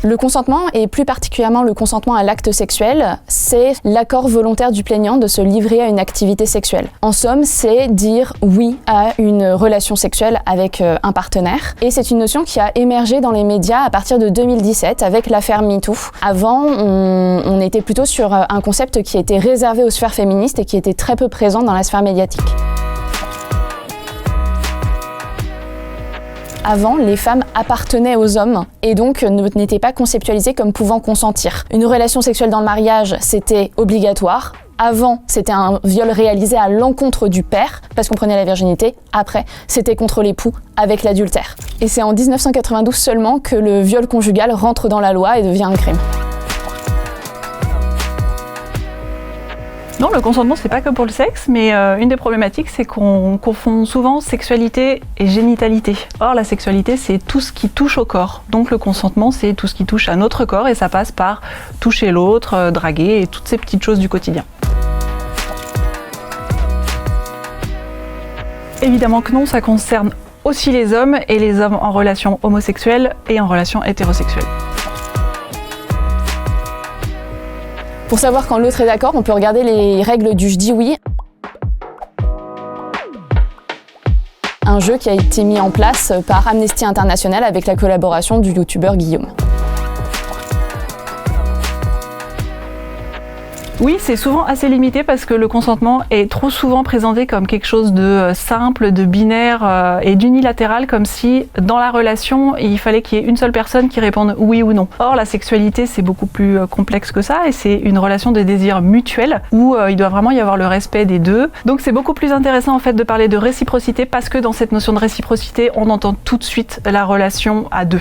Le consentement, et plus particulièrement le consentement à l'acte sexuel, c'est l'accord volontaire du plaignant de se livrer à une activité sexuelle. En somme, c'est dire oui à une relation sexuelle avec un partenaire. Et c'est une notion qui a émergé dans les médias à partir de 2017 avec l'affaire MeToo. Avant, on était plutôt sur un concept qui était réservé aux sphères féministes et qui était très peu présent dans la sphère médiatique. Avant, les femmes appartenaient aux hommes et donc n'étaient pas conceptualisées comme pouvant consentir. Une relation sexuelle dans le mariage, c'était obligatoire. Avant, c'était un viol réalisé à l'encontre du père, parce qu'on prenait la virginité. Après, c'était contre l'époux, avec l'adultère. Et c'est en 1992 seulement que le viol conjugal rentre dans la loi et devient un crime. Non, le consentement, c'est pas que pour le sexe, mais une des problématiques, c'est qu'on confond souvent sexualité et génitalité. Or, la sexualité, c'est tout ce qui touche au corps. Donc, le consentement, c'est tout ce qui touche à notre corps et ça passe par toucher l'autre, draguer et toutes ces petites choses du quotidien. Évidemment que non, ça concerne aussi les hommes et les hommes en relation homosexuelle et en relation hétérosexuelle. Pour savoir quand l'autre est d'accord, on peut regarder les règles du « je dis oui ». Un jeu qui a été mis en place par Amnesty International avec la collaboration du youtubeur Guillaume. Oui, c'est souvent assez limité parce que le consentement est trop souvent présenté comme quelque chose de simple, de binaire et d'unilatéral, comme si dans la relation, il fallait qu'il y ait une seule personne qui réponde oui ou non. Or, la sexualité, c'est beaucoup plus complexe que ça et c'est une relation de désir mutuel où il doit vraiment y avoir le respect des deux. Donc c'est beaucoup plus intéressant en fait de parler de réciprocité parce que dans cette notion de réciprocité, on entend tout de suite la relation à deux.